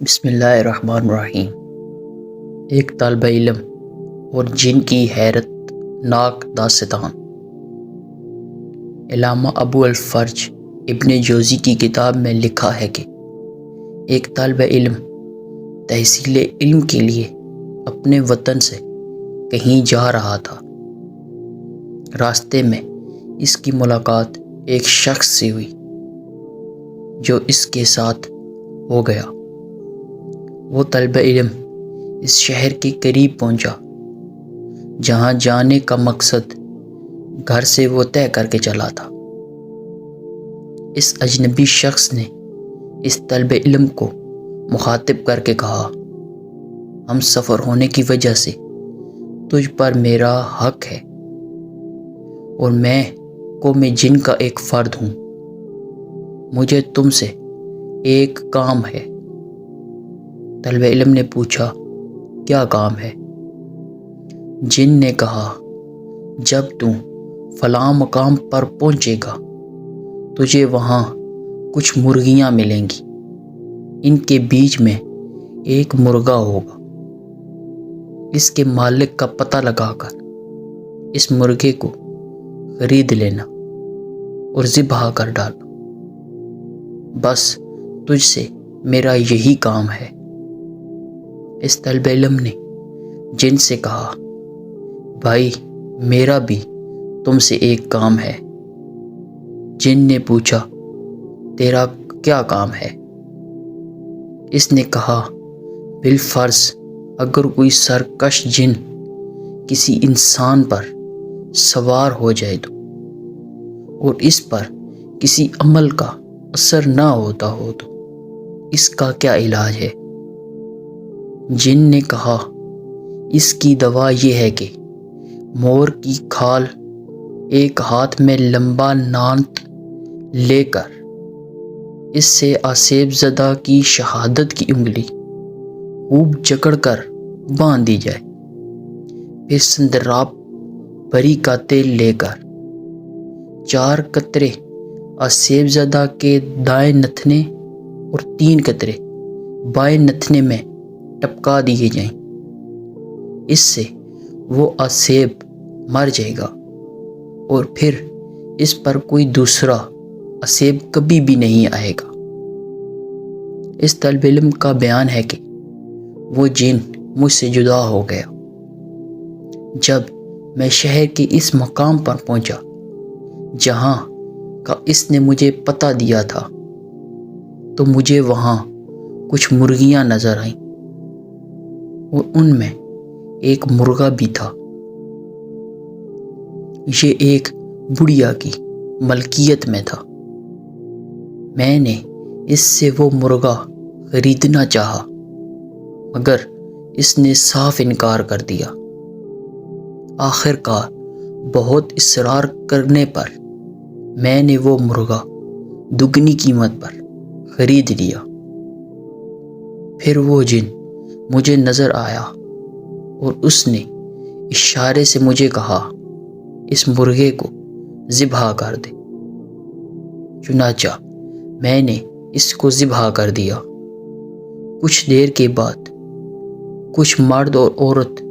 بسم اللہ الرحمن الرحیم۔ ایک طالب علم اور جن کی حیرت ناک داستان۔ علامہ ابو الفرج ابن جوزی کی کتاب میں لکھا ہے کہ ایک طالب علم تحصیل علم کے لیے اپنے وطن سے کہیں جا رہا تھا۔ راستے میں اس کی ملاقات ایک شخص سے ہوئی جو اس کے ساتھ ہو گیا۔ وہ طالب علم اس شہر کے قریب پہنچا جہاں جانے کا مقصد گھر سے وہ طے کر کے چلا تھا۔ اس اجنبی شخص نے اس طالب علم کو مخاطب کر کے کہا، ہم سفر ہونے کی وجہ سے تجھ پر میرا حق ہے اور میں قوم جن کا ایک فرد ہوں۔ مجھے تم سے ایک کام ہے۔ طالب علم نے پوچھا، کیا کام ہے؟ جن نے کہا، جب تم فلاں مقام پر پہنچے گا تجھے وہاں کچھ مرغیاں ملیں گی۔ ان کے بیچ میں ایک مرغا ہوگا۔ اس کے مالک کا پتہ لگا کر اس مرغے کو خرید لینا اور ذبح کر ڈالنا۔ بس تجھ سے میرا یہی کام ہے۔ اس طالب علم نے جن سے کہا، بھائی میرا بھی تم سے ایک کام ہے۔ جن نے پوچھا، تیرا کیا کام ہے؟ اس نے کہا، بالفرض اگر کوئی سرکش جن کسی انسان پر سوار ہو جائے تو اور اس پر کسی عمل کا اثر نہ ہوتا ہو تو اس کا کیا علاج ہے؟ جن نے کہا، اس کی دوا یہ ہے کہ مور کی کھال ایک ہاتھ میں لمبا نانت لے کر اس سے آسیب زدہ کی شہادت کی انگلی خوب جکڑ کر باندھ دی جائے، پھر سندراب بری کا تیل لے کر 4 قطرے آسیب زدہ کے دائیں نتھنے اور 3 قطرے بائیں نتھنے میں ٹپکا دیے جائیں۔ اس سے وہ آسیب مر جائے گا اور پھر اس پر کوئی دوسرا آسیب کبھی بھی نہیں آئے گا۔ اس طالب علم کا بیان ہے کہ وہ جن مجھ سے جدا ہو گیا۔ جب میں شہر کے اس مقام پر پہنچا جہاں کا اس نے مجھے پتہ دیا تھا تو مجھے وہاں کچھ مرغیاں نظر آئیں اور ان میں ایک مرغا بھی تھا۔ یہ ایک بڑھیا کی ملکیت میں تھا۔ میں نے اس سے وہ مرغا خریدنا چاہا مگر اس نے صاف انکار کر دیا۔ آخر کار بہت اصرار کرنے پر میں نے وہ مرغا دگنی قیمت پر خرید لیا۔ پھر وہ جن مجھے نظر آیا اور اس نے اشارے سے مجھے کہا، اس مرغے کو ذبح کر دے۔ چنانچہ میں نے اس کو ذبح کر دیا۔ کچھ دیر کے بعد کچھ مرد اور عورت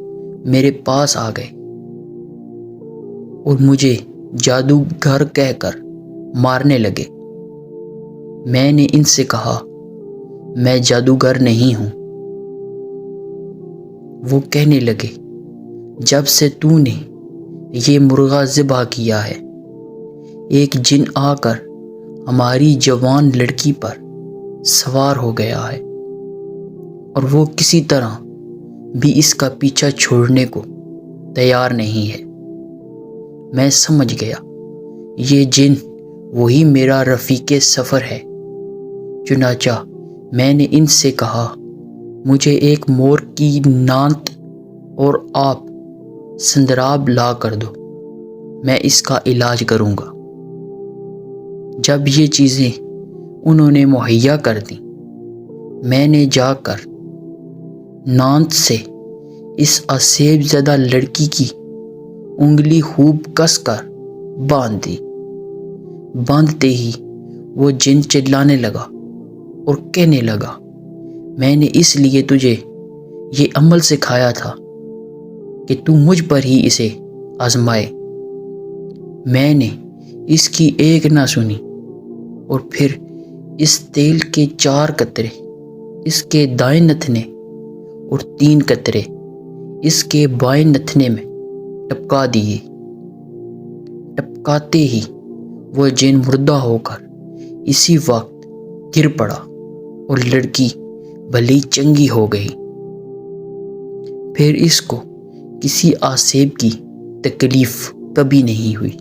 میرے پاس آ گئے اور مجھے جادوگر کہہ کر مارنے لگے۔ میں نے ان سے کہا، میں جادوگر نہیں ہوں۔ وہ کہنے لگے، جب سے تو نے یہ مرغا ذبح کیا ہے ایک جن آ کر ہماری جوان لڑکی پر سوار ہو گیا ہے اور وہ کسی طرح بھی اس کا پیچھا چھوڑنے کو تیار نہیں ہے۔ میں سمجھ گیا یہ جن وہی میرا رفیق سفر ہے۔ چنانچہ میں نے ان سے کہا، مجھے ایک مور کی نانت اور آپ سندراب لا کر دو، میں اس کا علاج کروں گا۔ جب یہ چیزیں انہوں نے مہیا کر دیں، میں نے جا کر نانت سے اس آسیب زدہ لڑکی کی انگلی خوب کس کر باندھ دی۔ باندھتے ہی وہ جن چلانے لگا اور کہنے لگا، میں نے اس لیے تجھے یہ عمل سکھایا تھا کہ تو مجھ پر ہی اسے آزمائے۔ میں نے اس کی ایک نہ سنی، اور پھر اس تیل کے 4 قطرے اس کے دائیں نتھنے اور 3 قطرے اس کے بائیں نتھنے میں ٹپکا دیے۔ ٹپکاتے ہی وہ جین مردہ ہو کر اسی وقت گر پڑا اور لڑکی بھلی چنگی ہو گئی۔ پھر اس کو کسی آسیب کی تکلیف کبھی نہیں ہوئی۔